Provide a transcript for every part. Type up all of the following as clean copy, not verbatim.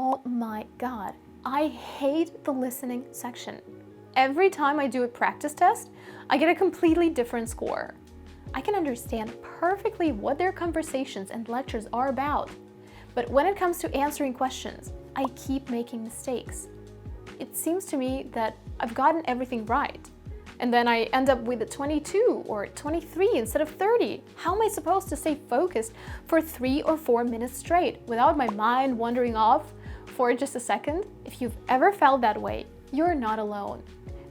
Oh my God, I hate the listening section. Every time I do a practice test, I get a completely different score. I can understand perfectly what their conversations and lectures are about, but when it comes to answering questions, I keep making mistakes. It seems to me that I've gotten everything right, and then I end up with a 22 or 23 instead of 30. How am I supposed to stay focused for 3 or 4 minutes straight without my mind wandering off for just a second? If you've ever felt that way, you're not alone.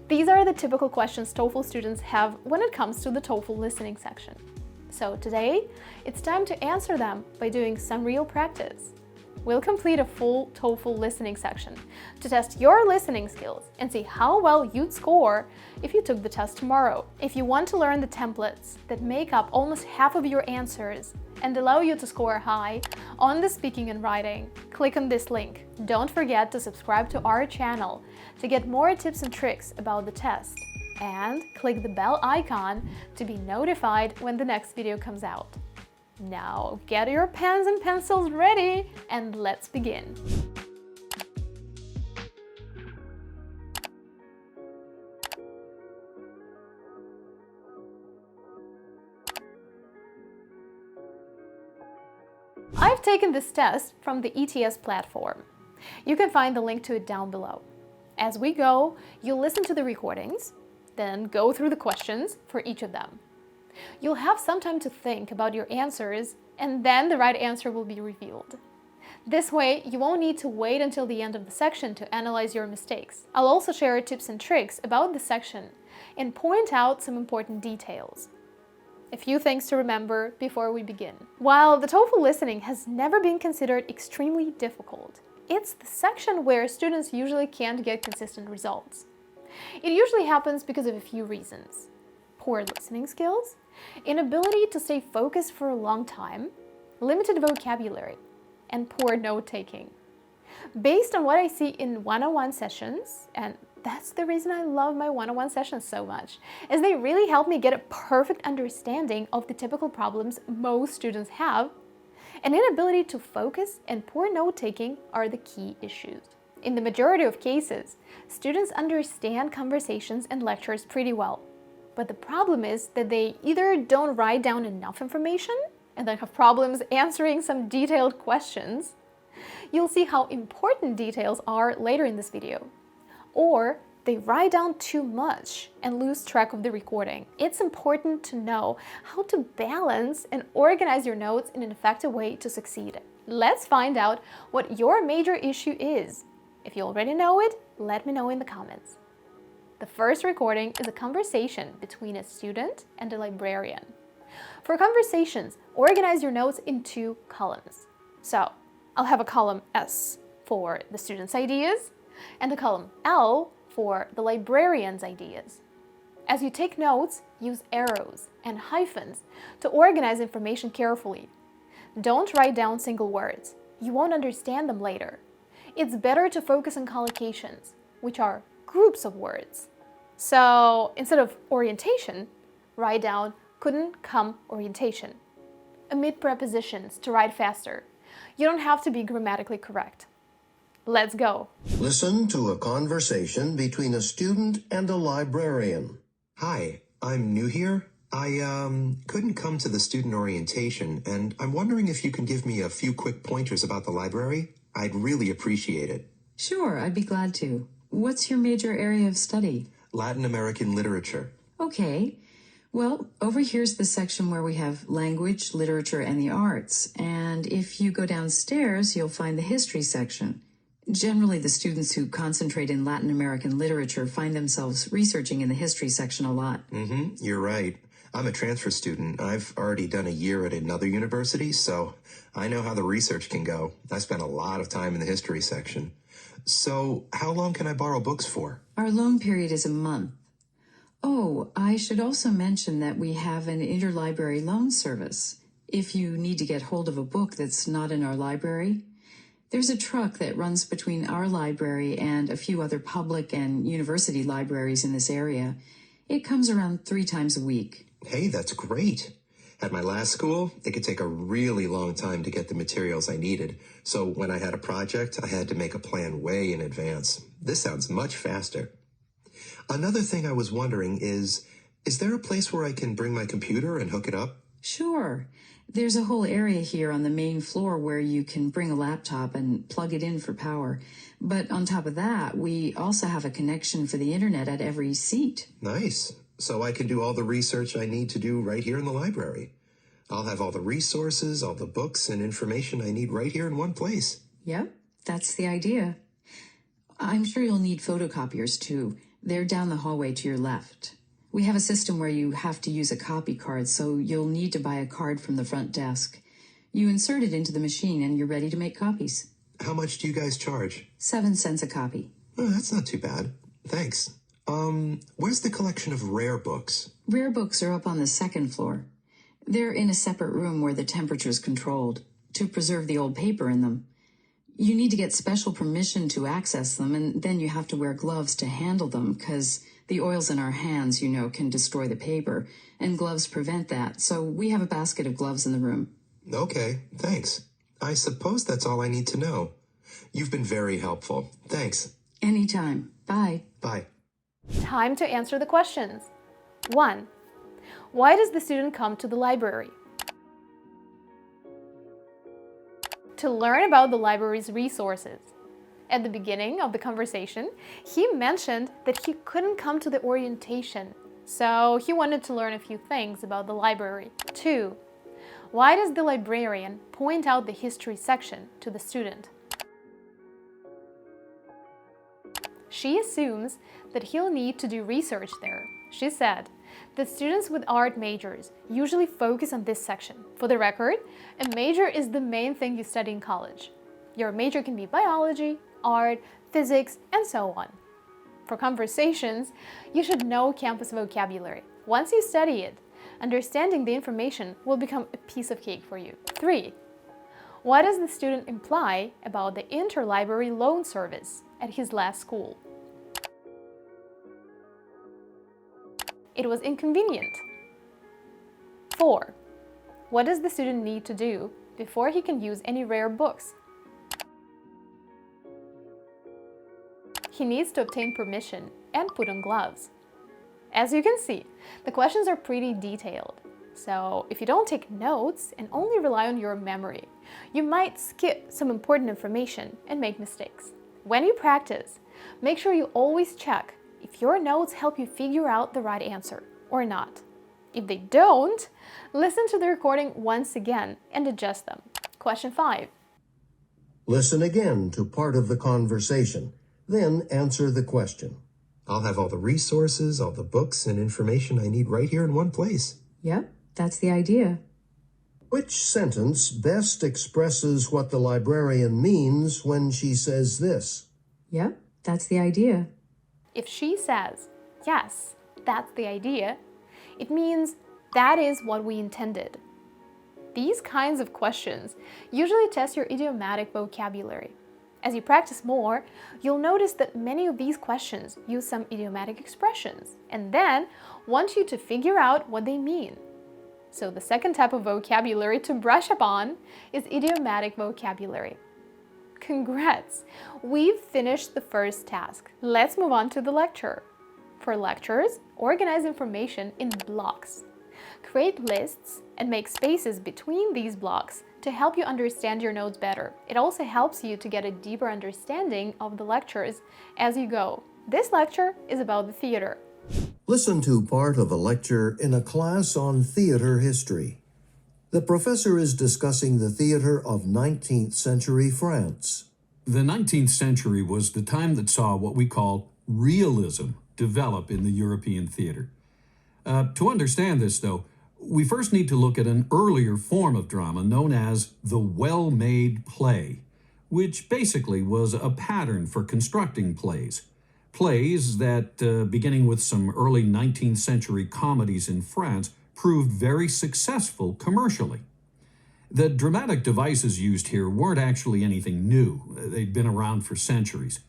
These are the typical questions TOEFL students have when it comes to the TOEFL listening section. So today, it's time to answer them by doing some real practice. We'll complete a full TOEFL listening section to test your listening skills and see how well you'd score if you took the test tomorrow. If you want to learn the templates that make up almost half of your answers and allow you to score high on the speaking and writing, click on this link. Don't forget to subscribe to our channel to get more tips and tricks about the test. And click the bell icon to be notified when the next video comes out. Now get your pens and pencils ready and let's begin. I've taken this test from the ETS platform. You can find the link to it down below. As we go, you'll listen to the recordings, then go through the questions for each of them. You'll have some time to think about your answers, and then the right answer will be revealed. This way, you won't need to wait until the end of the section to analyze your mistakes. I'll also share tips and tricks about the section and point out some important details. A few things to remember before we begin. While the TOEFL listening has never been considered extremely difficult, it's the section where students usually can't get consistent results. It usually happens because of a few reasons: poor listening skills, inability to stay focused for a long time, limited vocabulary, and poor note-taking. Based on what I see in one-on-one sessions, and that's the reason I love my one-on-one sessions so much, is they really help me get a perfect understanding of the typical problems most students have, and inability to focus and poor note-taking are the key issues. In the majority of cases, students understand conversations and lectures pretty well. But the problem is that they either don't write down enough information and then have problems answering some detailed questions. You'll see how important details are later in this video. Or they write down too much and lose track of the recording. It's important to know how to balance and organize your notes in an effective way to succeed. Let's find out what your major issue is. If you already know it, let me know in the comments. The first recording is a conversation between a student and a librarian. For conversations, organize your notes in 2 columns. So, I'll have a column S for the student's ideas and a column L for the librarian's ideas. As you take notes, use arrows and hyphens to organize information carefully. Don't write down single words. You won't understand them later. It's better to focus on collocations, which are groups of words. So instead of orientation, write down couldn't come orientation. Omit prepositions to write faster. You don't have to be grammatically correct. Let's go. Listen to a conversation between a student and a librarian. Hi, I'm new here. I couldn't come to the student orientation, and I'm wondering if you can give me a few quick pointers about the library. I'd really appreciate it. Sure, I'd be glad to. What's your major area of study? Latin American literature. Okay. Well, over here's the section where we have language, literature, and the arts. And if you go downstairs, you'll find the history section. Generally, the students who concentrate in Latin American literature find themselves researching in the history section a lot. You're right. I'm a transfer student. I've already done a year at another university, so I know how the research can go. I spent a lot of time in the history section. So, how long can I borrow books for? Our loan period is a month. Oh, I should also mention that we have an interlibrary loan service. If you need to get hold of a book that's not in our library, there's a truck that runs between our library and a few other public and university libraries in this area. It comes around 3 times a week. Hey, that's great. At my last school, it could take a really long time to get the materials I needed. So when I had a project, I had to make a plan way in advance. This sounds much faster. Another thing I was wondering is there a place where I can bring my computer and hook it up? Sure. There's a whole area here on the main floor where you can bring a laptop and plug it in for power. But on top of that, we also have a connection for the internet at every seat. Nice. So I can do all the research I need to do right here in the library. I'll have all the resources, all the books and information I need right here in one place. Yep, that's the idea. I'm sure you'll need photocopiers too. They're down the hallway to your left. We have a system where you have to use a copy card, so you'll need to buy a card from the front desk. You insert it into the machine and you're ready to make copies. How much do you guys charge? 7 cents a copy. Oh, that's not too bad. Thanks. Where's the collection of rare books? Rare books are up on the second floor. They're in a separate room where the temperature's controlled to preserve the old paper in them. You need to get special permission to access them, and then you have to wear gloves to handle them because the oils in our hands, can destroy the paper, and gloves prevent that. So we have a basket of gloves in the room. Okay, thanks. I suppose that's all I need to know. You've been very helpful. Thanks. Anytime. Bye. Bye. Time to answer the questions. 1. Why does the student come to the library? To learn about the library's resources. At the beginning of the conversation, he mentioned that he couldn't come to the orientation, so he wanted to learn a few things about the library. 2. Why does the librarian point out the history section to the student? She assumes that he'll need to do research there. She said that students with art majors usually focus on this section. For the record, a major is the main thing you study in college. Your major can be biology, art, physics, and so on. For conversations, you should know campus vocabulary. Once you study it, understanding the information will become a piece of cake for you. 3. What does the student imply about the interlibrary loan service at his last school? It was inconvenient. 4. What does the student need to do before he can use any rare books? He needs to obtain permission and put on gloves. As you can see, the questions are pretty detailed. So if you don't take notes and only rely on your memory, you might skip some important information and make mistakes. When you practice, make sure you always check if your notes help you figure out the right answer or not. If they don't, listen to the recording once again and adjust them. Question 5. Listen again to part of the conversation, then answer the question. I'll have all the resources, all the books and information I need right here in one place. Yep, that's the idea. Which sentence best expresses what the librarian means when she says this? Yep, that's the idea. If she says, yes, that's the idea, it means that is what we intended. These kinds of questions usually test your idiomatic vocabulary. As you practice more, you'll notice that many of these questions use some idiomatic expressions and then want you to figure out what they mean. So the second type of vocabulary to brush up on is idiomatic vocabulary. Congrats! We've finished the first task. Let's move on to the lecture. For lectures, organize information in blocks. Create lists and make spaces between these blocks to help you understand your notes better. It also helps you to get a deeper understanding of the lectures as you go. This lecture is about the theater. Listen to part of a lecture in a class on theater history. The professor is discussing the theater of 19th century France. The 19th century was the time that saw what we call realism develop in the European theater. To understand this, though, we first need to look at an earlier form of drama known as the well-made play, which basically was a pattern for constructing plays. Plays that, beginning with some early 19th century comedies in France, proved very successful commercially. The dramatic devices used here weren't actually anything new. They'd been around for centuries.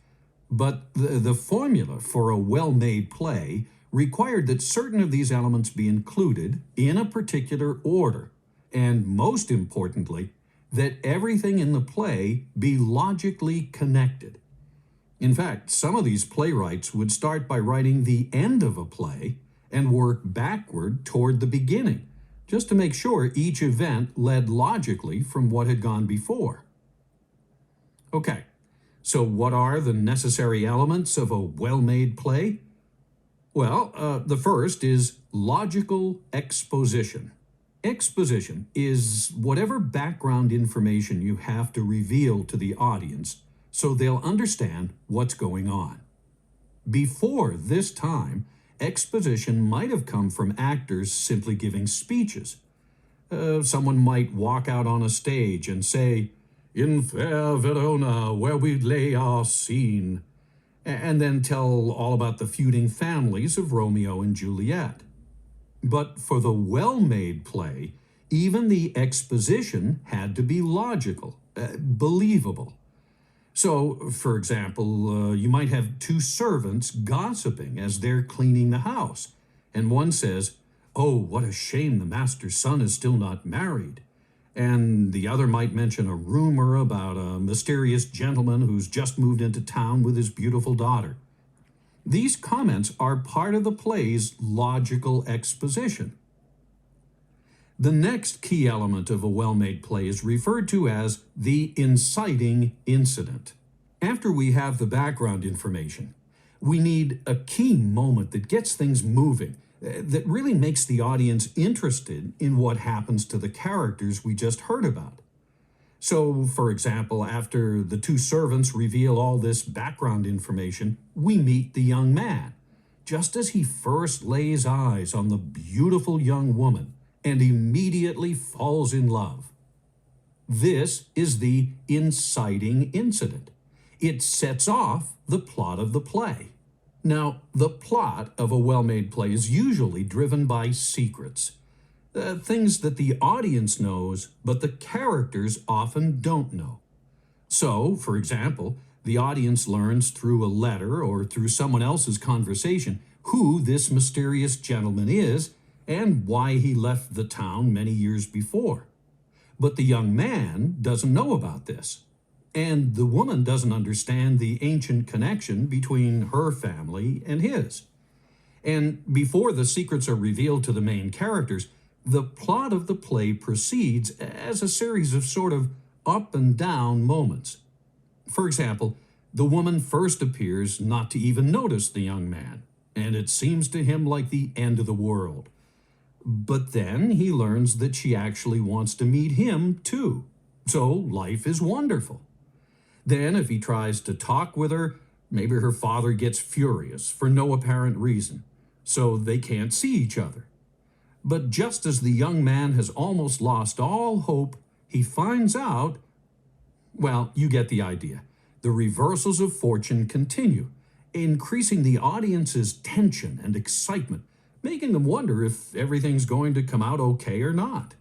But the formula for a well-made play required that certain of these elements be included in a particular order, and most importantly, that everything in the play be logically connected. In fact, some of these playwrights would start by writing the end of a play and work backward toward the beginning, just to make sure each event led logically from what had gone before. Okay, so what are the necessary elements of a well-made play? Well, the first is logical exposition. Exposition is whatever background information you have to reveal to the audience so they'll understand what's going on. Before this time, exposition might have come from actors simply giving speeches. Someone might walk out on a stage and say, "In fair Verona, where we lay our scene," and then tell all about the feuding families of Romeo and Juliet. But for the well-made play, even the exposition had to be logical, believable. So, for example, you might have two servants gossiping as they're cleaning the house, and one says, "Oh, what a shame the master's son is still not married." And the other might mention a rumor about a mysterious gentleman who's just moved into town with his beautiful daughter. These comments are part of the play's logical exposition. The next key element of a well-made play is referred to as the inciting incident. After we have the background information, we need a key moment that gets things moving, that really makes the audience interested in what happens to the characters we just heard about. So, for example, after the two servants reveal all this background information, we meet the young man, just as he first lays eyes on the beautiful young woman and immediately falls in love. This is the inciting incident. It sets off the plot of the play. Now, the plot of a well-made play is usually driven by secrets, things that the audience knows, but the characters often don't know. So, for example, the audience learns through a letter or through someone else's conversation who this mysterious gentleman is and why he left the town many years before. But the young man doesn't know about this, and the woman doesn't understand the ancient connection between her family and his. And before the secrets are revealed to the main characters, the plot of the play proceeds as a series of sort of up and down moments. For example, the woman first appears not to even notice the young man, and it seems to him like the end of the world. But then he learns that she actually wants to meet him too. So life is wonderful. Then if he tries to talk with her, maybe her father gets furious for no apparent reason, so they can't see each other. But just as the young man has almost lost all hope, he finds out, well, you get the idea. The reversals of fortune continue, increasing the audience's tension and excitement, making them wonder if everything's going to come out okay or not.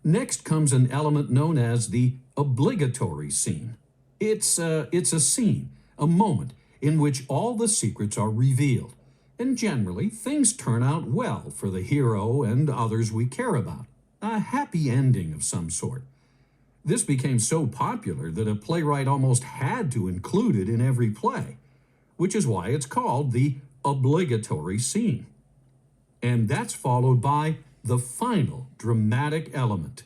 Next comes an element known as the obligatory scene. It's a scene, a moment, in which all the secrets are revealed, and generally things turn out well for the hero and others we care about. A happy ending of some sort. This became so popular that a playwright almost had to include it in every play, which is why it's called the obligatory scene. And that's followed by the final dramatic element,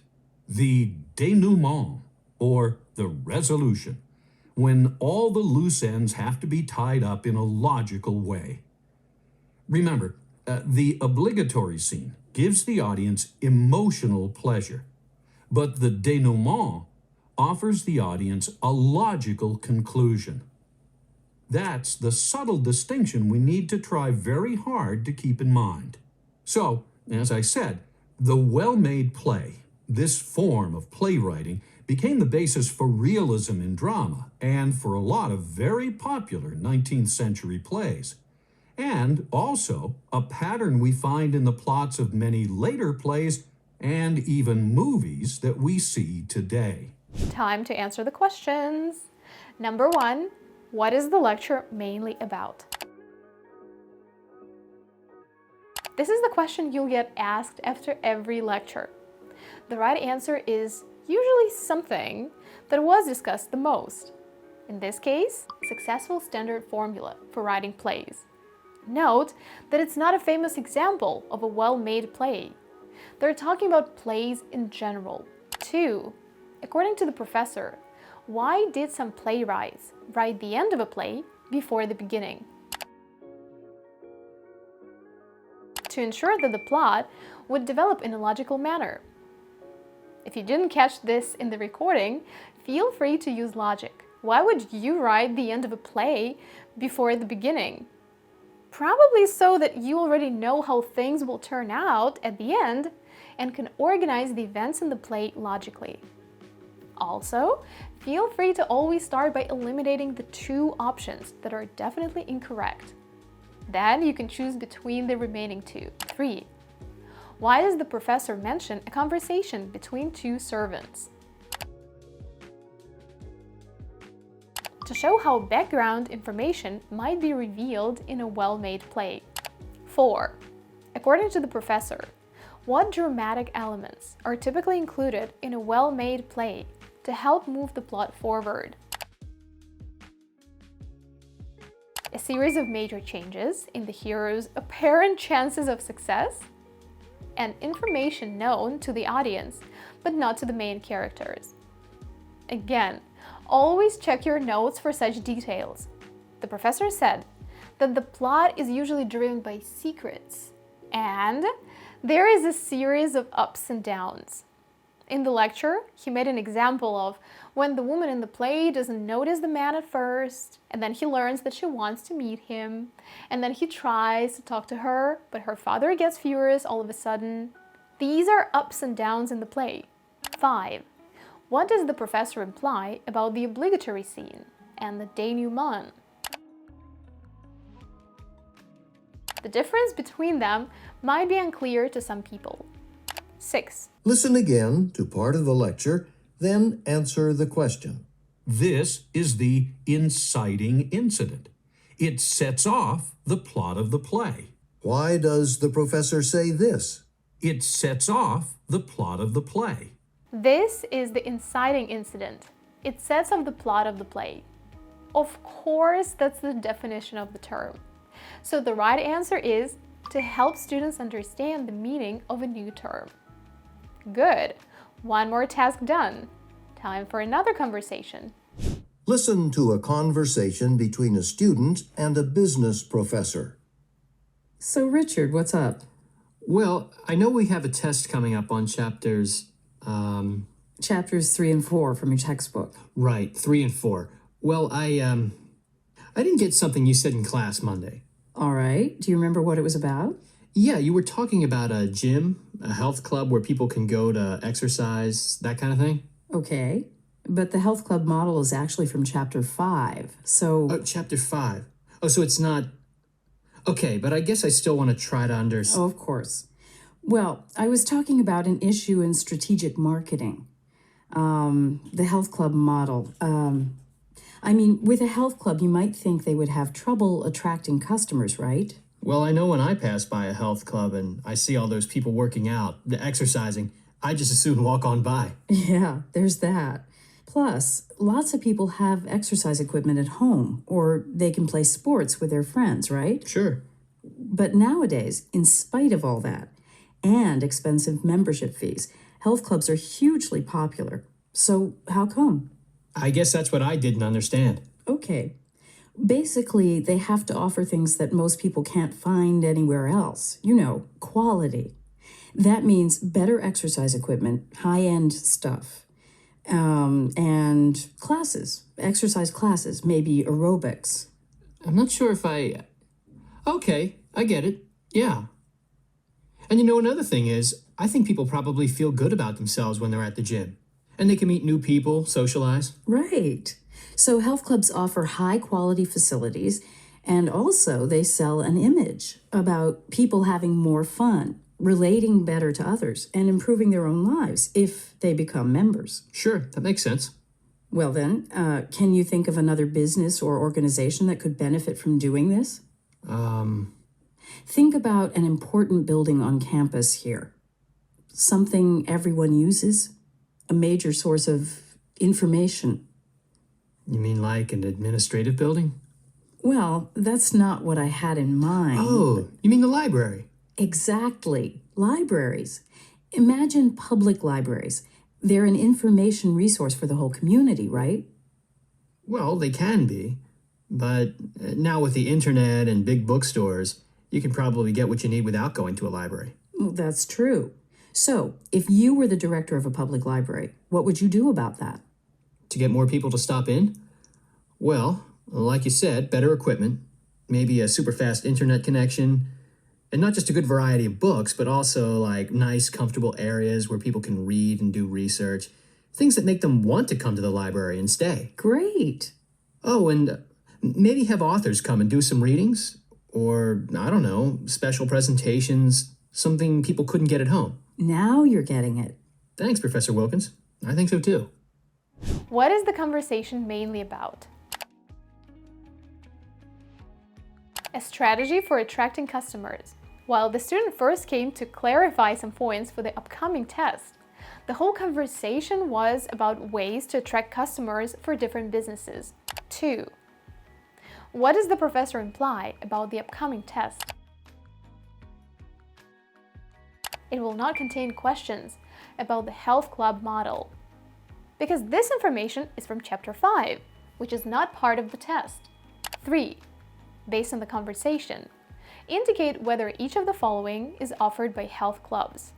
the denouement, or the resolution, when all the loose ends have to be tied up in a logical way. Remember, the obligatory scene gives the audience emotional pleasure, but the denouement offers the audience a logical conclusion. That's the subtle distinction we need to try very hard to keep in mind. So, as I said, the well-made play, this form of playwriting, became the basis for realism in drama and for a lot of very popular 19th century plays. And also a pattern we find in the plots of many later plays and even movies that we see today. Time to answer the questions. Number 1, what is the lecture mainly about? This is the question you'll get asked after every lecture. The right answer is usually something that was discussed the most. In this case, successful standard formula for writing plays. Note that it's not a famous example of a well-made play. They're talking about plays in general. 2. According to the professor, why did some playwrights write the end of a play before the beginning? To ensure that the plot would develop in a logical manner. If you didn't catch this in the recording, feel free to use logic. Why would you write the end of a play before the beginning? Probably so that you already know how things will turn out at the end and can organize the events in the play logically. Also, feel free to always start by eliminating the 2 options that are definitely incorrect. Then you can choose between the remaining 2. 3. Why does the professor mention a conversation between 2 servants? To show how background information might be revealed in a well-made play. 4. According to the professor, what dramatic elements are typically included in a well-made play to help move the plot forward? A series of major changes in the hero's apparent chances of success, and information known to the audience, but not to the main characters. Again, always check your notes for such details. The professor said that the plot is usually driven by secrets, and there is a series of ups and downs. In the lecture, he made an example of when the woman in the play doesn't notice the man at first, and then he learns that she wants to meet him, and then he tries to talk to her, but her father gets furious all of a sudden. These are ups and downs in the play. 5. What does the professor imply about the obligatory scene and the denouement? The difference between them might be unclear to some people. 6. Listen again to part of the lecture, then answer the question. This is the inciting incident. It sets off the plot of the play. Why does the professor say this? It sets off the plot of the play. This is the inciting incident. It sets off the plot of the play. Of course, that's the definition of the term. So the right answer is to help students understand the meaning of a new term. Good. One more task done. Time for another conversation. Listen to a conversation between a student and a business professor. So, Richard, what's up? Well, I know we have a test coming up on chapters, Chapters 3 and 4 from your textbook. right, 3 and 4. Well, I didn't get something you said in class Monday. All right. Do you remember what it was about? Yeah, you were talking about a gym, a health club where people can go to exercise, that kind of thing. Okay. But the health club model is actually from chapter 5. So, Oh, chapter 5. Oh, so it's not... Okay, but I guess I still want to try to understand. oh, of course. Well, I was talking about an issue in strategic marketing. The health club model. With a health club, you might think they would have trouble attracting customers, right? Well, I know when I pass by a health club and I see all those people working out, the exercising, I just as soon walk on by. Yeah, there's that. Plus, lots of people have exercise equipment at home, or they can play sports with their friends, right? Sure. But nowadays, in spite of all that, and expensive membership fees, health clubs are hugely popular. So how come? I guess that's what I didn't understand. Okay. Basically, they have to offer things that most people can't find anywhere else. You know, quality. That means better exercise equipment, high-end stuff, and classes, exercise classes, maybe aerobics. I'm not sure if I... Okay, I get it. Yeah. And another thing is, I think people probably feel good about themselves when they're at the gym. And they can meet new people, socialize. Right. So health clubs offer high-quality facilities, and also they sell an image about people having more fun, relating better to others, and improving their own lives if they become members. Sure, that makes sense. Well then, can you think of another business or organization that could benefit from doing this? Think about an important building on campus here. Something everyone uses, a major source of information. You mean like an administrative building? Well, that's not what I had in mind. Oh, you mean the library? Exactly. Libraries. Imagine public libraries. They're an information resource for the whole community, right? Well, they can be. But now with the internet and big bookstores, you can probably get what you need without going to a library. Well, that's true. So, if you were the director of a public library, what would you do about that? To get more people to stop in? Well, like you said, better equipment, maybe a super fast internet connection, and not just a good variety of books, but also like nice, comfortable areas where people can read and do research, things that make them want to come to the library and stay. Great. Oh, and maybe have authors come and do some readings, or, I don't know, special presentations, something people couldn't get at home. Now you're getting it. Thanks, Professor Wilkins. I think so too. What is the conversation mainly about? A strategy for attracting customers. While the student first came to clarify some points for the upcoming test, the whole conversation was about ways to attract customers for different businesses. 2. What does the professor imply about the upcoming test? It will not contain questions about the health club model, because this information is from Chapter 5, which is not part of the test. 3. Based on the conversation, indicate whether each of the following is offered by health clubs.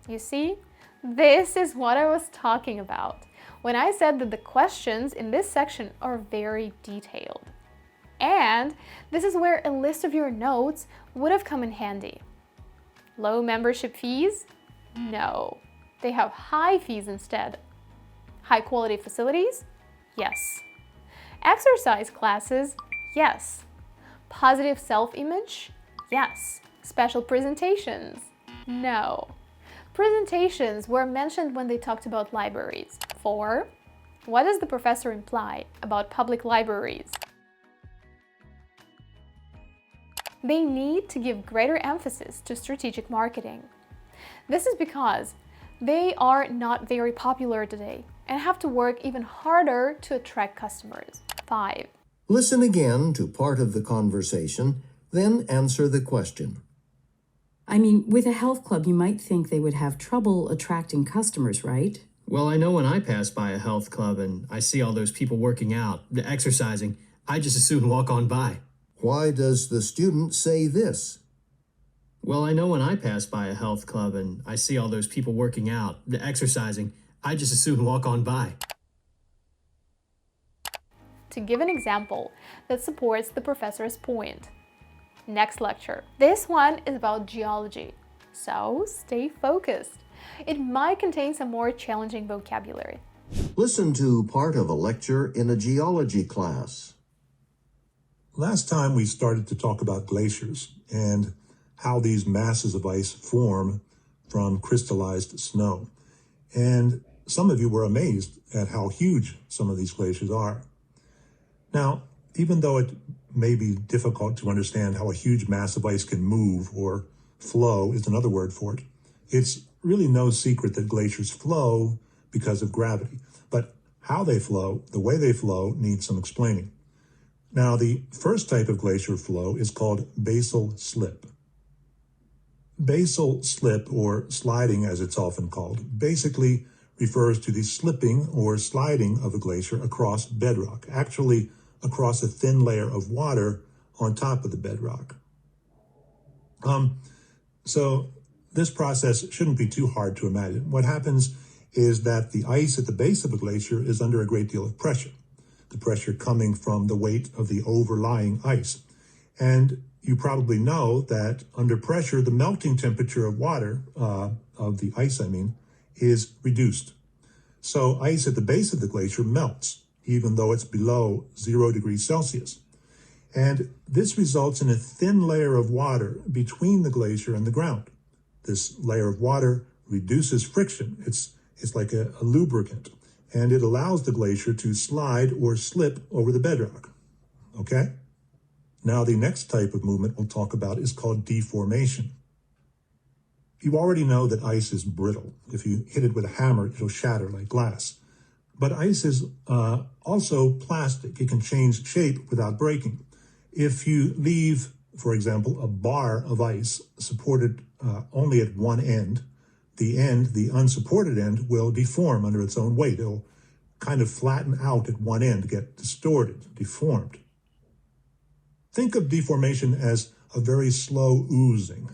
You see, this is what I was talking about when I said that the questions in this section are very detailed. And this is where a list of your notes would have come in handy. Low membership fees? No, they have high fees instead. High quality facilities? Yes. Exercise classes? Yes. Positive self-image? Yes. Special presentations? No. Presentations were mentioned when they talked about libraries. 4. What does the professor imply about public libraries? They need to give greater emphasis to strategic marketing. This is because they are not very popular today and have to work even harder to attract customers. 5. Listen again to part of the conversation, then answer the question. I mean, with a health club, you might think they would have trouble attracting customers, right? Well, I know when I pass by a health club and I see all those people working out, exercising, I just as soon walk on by. Why does the student say this? Well, I know when I pass by a health club and I see all those people working out, exercising, I just as soon walk on by. To give an example that supports the professor's point. Next lecture. This one is about geology, so stay focused. It might contain some more challenging vocabulary. Listen to part of a lecture in a geology class. Last time we started to talk about glaciers and how these masses of ice form from crystallized snow. And some of you were amazed at how huge some of these glaciers are. Now, even though it may be difficult to understand how a huge mass of ice can move, or flow is another word for it, it's really no secret that glaciers flow because of gravity. But how they flow, the way they flow, needs some explaining. Now, the first type of glacier flow is called basal slip. Basal slip, or sliding as it's often called, basically refers to the slipping or sliding of a glacier across bedrock, actually across a thin layer of water on top of the bedrock. So this process shouldn't be too hard to imagine. What happens is that the ice at the base of a glacier is under a great deal of pressure, the pressure coming from the weight of the overlying ice. And you probably know that under pressure, the melting temperature of water, of the ice, is reduced. So ice at the base of the glacier melts, even though it's below 0 degrees Celsius. And this results in a thin layer of water between the glacier and the ground. This layer of water reduces friction. It's like a lubricant, and it allows the glacier to slide or slip over the bedrock. Okay? Now, the next type of movement we'll talk about is called deformation. You already know that ice is brittle. If you hit it with a hammer, it'll shatter like glass. But ice is also plastic. It can change shape without breaking. If you leave, for example, a bar of ice supported only at one end, the unsupported end, will deform under its own weight. It'll kind of flatten out at one end, get distorted, deformed. Think of deformation as a very slow oozing.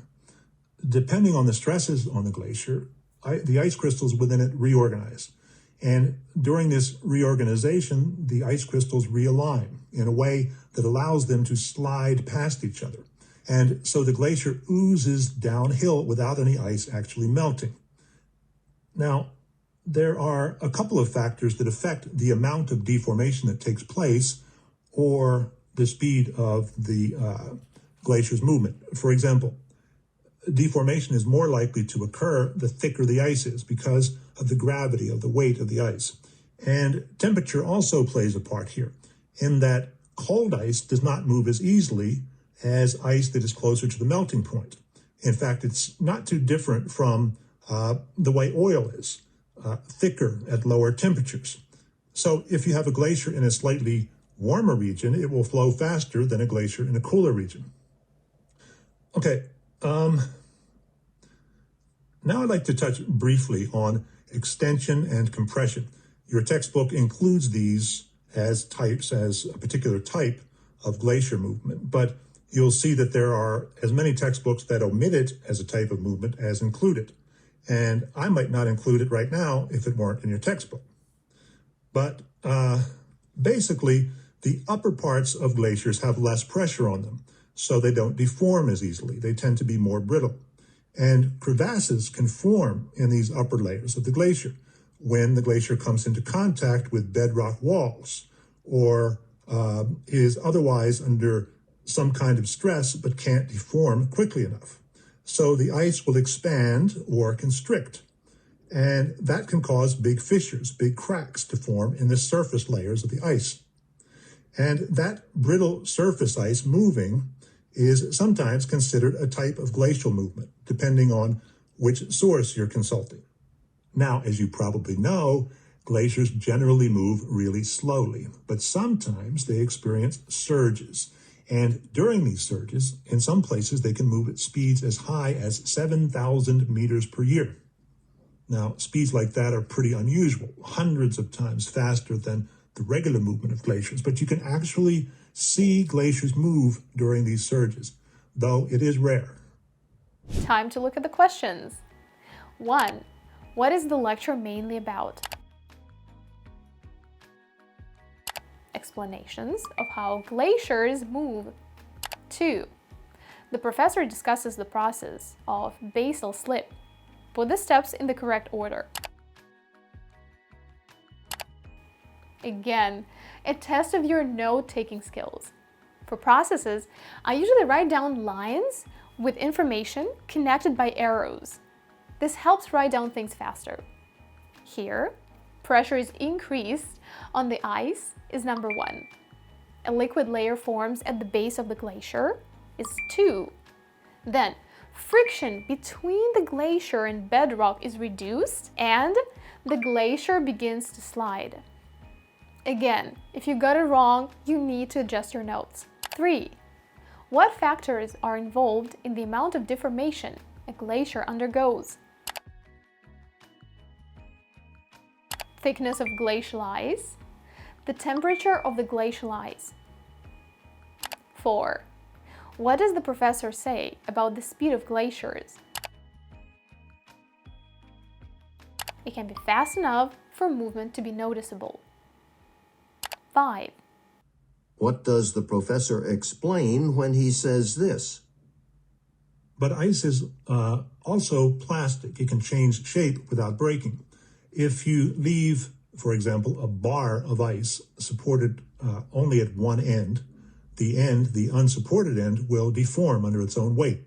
Depending on the stresses on the glacier, the ice crystals within it reorganize. And during this reorganization, the ice crystals realign in a way that allows them to slide past each other. And so the glacier oozes downhill without any ice actually melting. Now, there are a couple of factors that affect the amount of deformation that takes place or the speed of the glacier's movement. For example, deformation is more likely to occur the thicker the ice is because of the gravity of the weight of the ice. And temperature also plays a part here in that cold ice does not move as easily as ice that is closer to the melting point. In fact, it's not too different from the way oil is, thicker at lower temperatures. So if you have a glacier in a slightly warmer region, it will flow faster than a glacier in a cooler region. Okay, now I'd like to touch briefly on extension and compression. Your textbook includes these as types, as a particular type of glacier movement, but you'll see that there are as many textbooks that omit it as a type of movement as include it. And I might not include it right now if it weren't in your textbook. But basically, the upper parts of glaciers have less pressure on them, so they don't deform as easily. They tend to be more brittle. And crevasses can form in these upper layers of the glacier when the glacier comes into contact with bedrock walls or is otherwise under some kind of stress but can't deform quickly enough. So the ice will expand or constrict, and that can cause big fissures, big cracks to form in the surface layers of the ice. And that brittle surface ice moving is sometimes considered a type of glacial movement, depending on which source you're consulting. Now, as you probably know, glaciers generally move really slowly, but sometimes they experience surges. And during these surges, in some places, they can move at speeds as high as 7,000 meters per year. Now, speeds like that are pretty unusual, hundreds of times faster than the regular movement of glaciers, but you can actually see glaciers move during these surges, though it is rare. Time to look at the questions. 1. What is the lecture mainly about? Explanations of how glaciers move. 2. The professor discusses the process of basal slip. Put the steps in the correct order. Again, a test of your note-taking skills. For processes, I usually write down lines with information connected by arrows. This helps write down things faster. Here, pressure is increased on the ice is number 1. A liquid layer forms at the base of the glacier is 2. Then, friction between the glacier and bedrock is reduced and the glacier begins to slide. Again, if you got it wrong, you need to adjust your notes. 3. What factors are involved in the amount of deformation a glacier undergoes? Thickness of glacial ice, the temperature of the glacial ice. 4. What does the professor say about the speed of glaciers? It can be fast enough for movement to be noticeable. 5. What does the professor explain when he says this? But ice is also plastic. It can change shape without breaking. If you leave, for example, a bar of ice supported only at one end, the unsupported end, will deform under its own weight.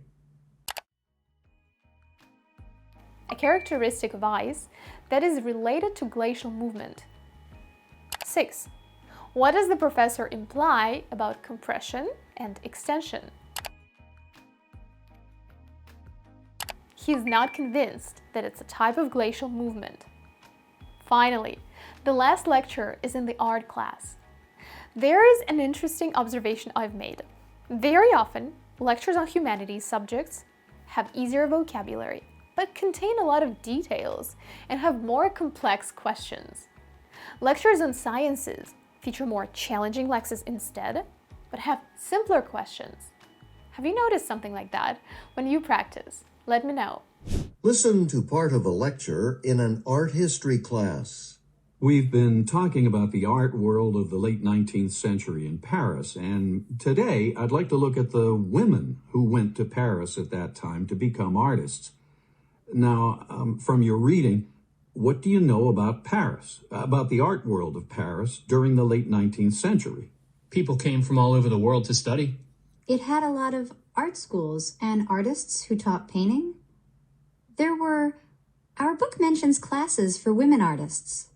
A characteristic of ice that is related to glacial movement. 6. What does the professor imply about compression and extension? He's not convinced that it's a type of glacial movement. Finally, the last lecture is in the art class. There is an interesting observation I've made. Very often, lectures on humanities subjects have easier vocabulary, but contain a lot of details and have more complex questions. Lectures on sciences feature more challenging lexes instead, but have simpler questions. Have you noticed something like that when you practice? Let me know. Listen to part of a lecture in an art history class. We've been talking about the art world of the late 19th century in Paris, and today I'd like to look at the women who went to Paris at that time to become artists. Now, from your reading, what do you know about Paris, about the art world of Paris during the late 19th century? People came from all over the world to study. It had a lot of art schools and artists who taught painting. Our book mentions classes for women artists,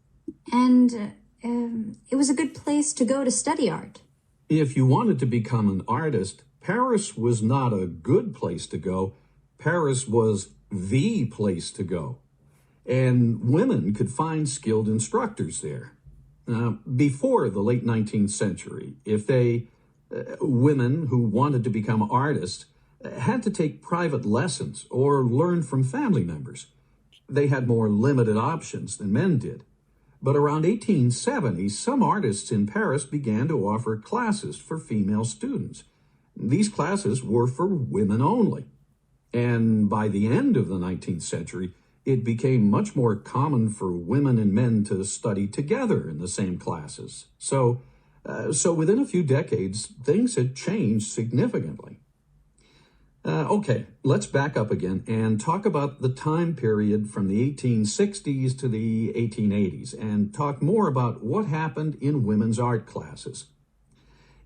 and it was a good place to go to study art. If you wanted to become an artist, Paris was not a good place to go. Paris was the place to go. And women could find skilled instructors there. Before the late 19th century, if women who wanted to become artists had to take private lessons or learn from family members. They had more limited options than men did. But around 1870, some artists in Paris began to offer classes for female students. These classes were for women only. And by the end of the 19th century, it became much more common for women and men to study together in the same classes. So within a few decades, things had changed significantly. Okay, let's back up again and talk about the time period from the 1860s to the 1880s and talk more about what happened in women's art classes.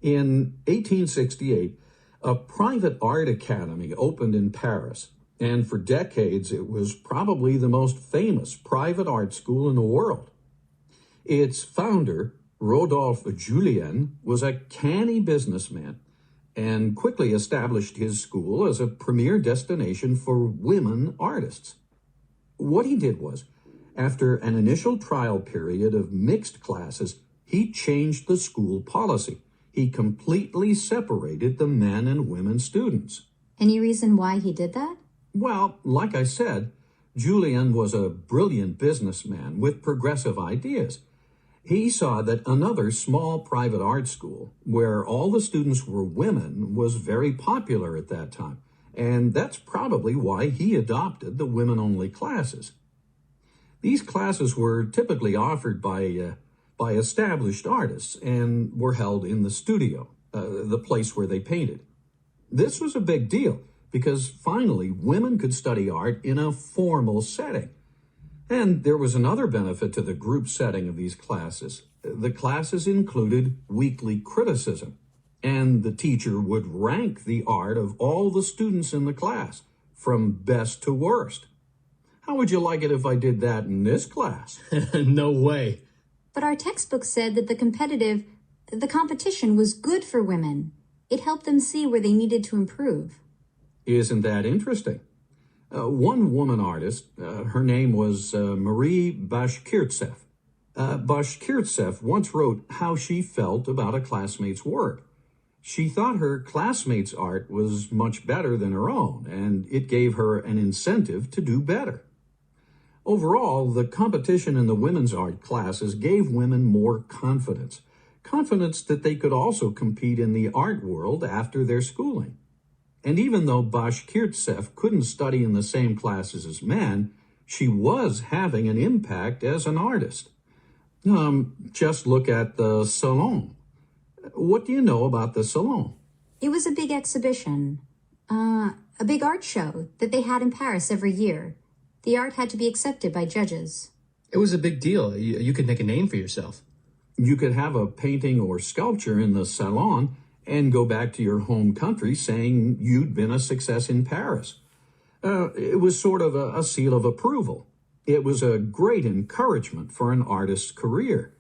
In 1868, a private art academy opened in Paris, and for decades it was probably the most famous private art school in the world. Its founder, Rodolphe Julien, was a canny businessman and quickly established his school as a premier destination for women artists. What he did was, after an initial trial period of mixed classes, he changed the school policy. He completely separated the men and women students. Any reason why he did that? Well, like I said, Julien was a brilliant businessman with progressive ideas. He saw that another small private art school, where all the students were women, was very popular at that time, and that's probably why he adopted the women-only classes. These classes were typically offered by established artists and were held in the studio, the place where they painted. This was a big deal because finally women could study art in a formal setting. And there was another benefit to the group setting of these classes. The classes included weekly criticism, and the teacher would rank the art of all the students in the class, from best to worst. How would you like it if I did that in this class? No way. But our textbook said that the competition was good for women. It helped them see where they needed to improve. Isn't that interesting? One woman artist, her name was Marie Bashkirtseff. Bashkirtseff once wrote how she felt about a classmate's work. She thought her classmate's art was much better than her own, and it gave her an incentive to do better. Overall, the competition in the women's art classes gave women more confidence that they could also compete in the art world after their schooling. And even though Bashkirtseff couldn't study in the same classes as men, she was having an impact as an artist. Just look at the Salon. What do you know about the Salon? It was a big exhibition, a big art show that they had in Paris every year. The art had to be accepted by judges. It was a big deal. You could make a name for yourself. You could have a painting or sculpture in the Salon and go back to your home country saying you'd been a success in Paris. It was sort of a seal of approval. It was a great encouragement for an artist's career.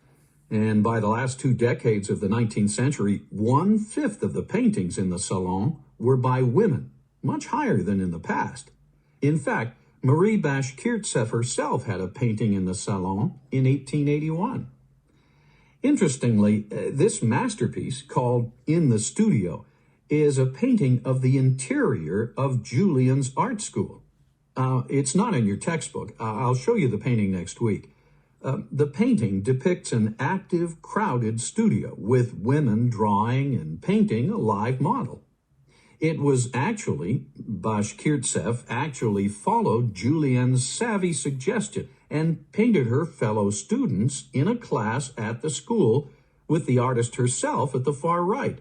And by the last 2 decades of the 19th century, 1/5 of the paintings in the Salon were by women, much higher than in the past. In fact, Marie Bashkirtseff herself had a painting in the Salon in 1881. Interestingly, this masterpiece, called In the Studio, is a painting of the interior of Julian's art school. It's not in your textbook. I'll show you the painting next week. The painting depicts an active, crowded studio with women drawing and painting a live model. It was actually, Bashkirtseff actually followed Julian's savvy suggestion and painted her fellow students in a class at the school with the artist herself at the far right.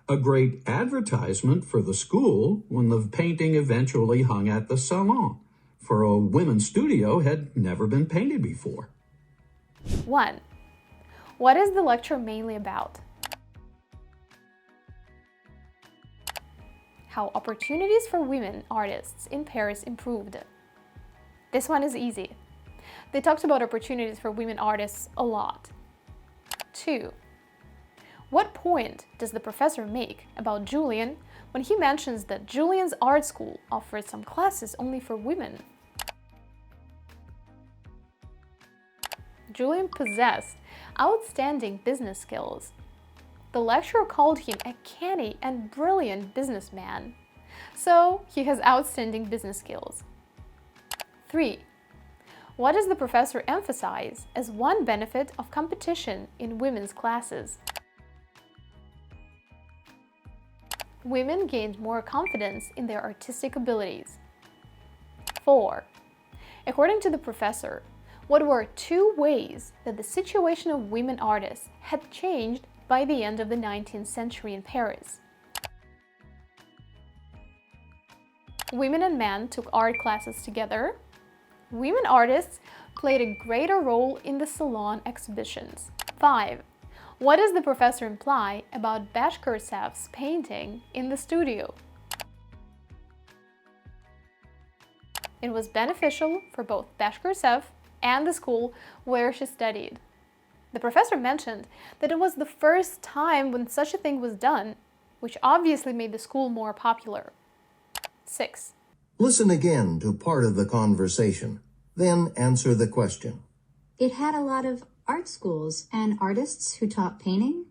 A great advertisement for the school when the painting eventually hung at the Salon, for a women's studio had never been painted before. 1. What is the lecture mainly about? How opportunities for women artists in Paris improved. This one is easy. They talked about opportunities for women artists a lot. 2. What point does the professor make about Julian when he mentions that Julian's art school offered some classes only for women? Julian possessed outstanding business skills. The lecturer called him a canny and brilliant businessman, so he has outstanding business skills. 3. What does the professor emphasize as one benefit of competition in women's classes? Women gained more confidence in their artistic abilities. 4. According to the professor, what were 2 ways that the situation of women artists had changed by the end of the 19th century in Paris? Women and men took art classes together. Women artists played a greater role in the Salon exhibitions. 5. What does the professor imply about Bashkirtseff's painting in the studio? It was beneficial for both Bashkirtseff and the school where she studied. The professor mentioned that it was the first time when such a thing was done, which obviously made the school more popular. 6. Listen again to part of the conversation, then answer the question. It had a lot of art schools and artists who taught painting.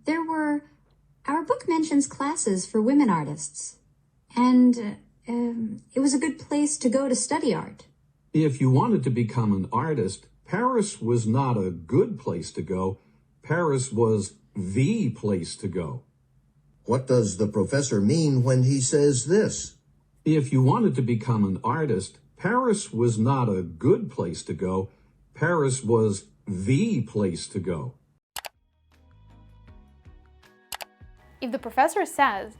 Our book mentions classes for women artists, and it was a good place to go to study art. If you wanted to become an artist, Paris was not a good place to go. Paris was the place to go. What does the professor mean when he says this? If you wanted to become an artist, Paris was not a good place to go. Paris was the place to go. If the professor says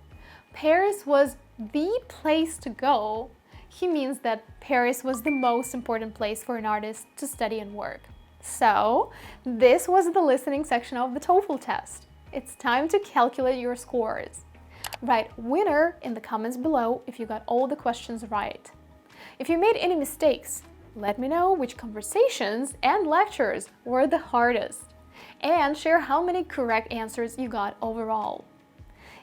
Paris was the place to go, he means that Paris was the most important place for an artist to study and work. So, this was the listening section of the TOEFL test. It's time to calculate your scores. Write winner in the comments below if you got all the questions right. If you made any mistakes, let me know which conversations and lectures were the hardest, and share how many correct answers you got overall.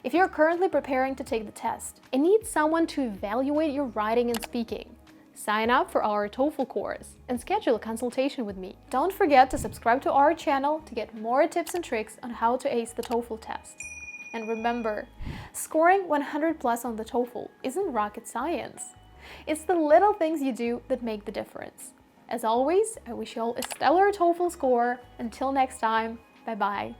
If you're currently preparing to take the test and need someone to evaluate your writing and speaking, sign up for our TOEFL course and schedule a consultation with me. Don't forget to subscribe to our channel to get more tips and tricks on how to ace the TOEFL test. And remember, scoring 100+ on the TOEFL isn't rocket science. It's the little things you do that make the difference. As always, I wish you all a stellar TOEFL score. Until next time, bye-bye.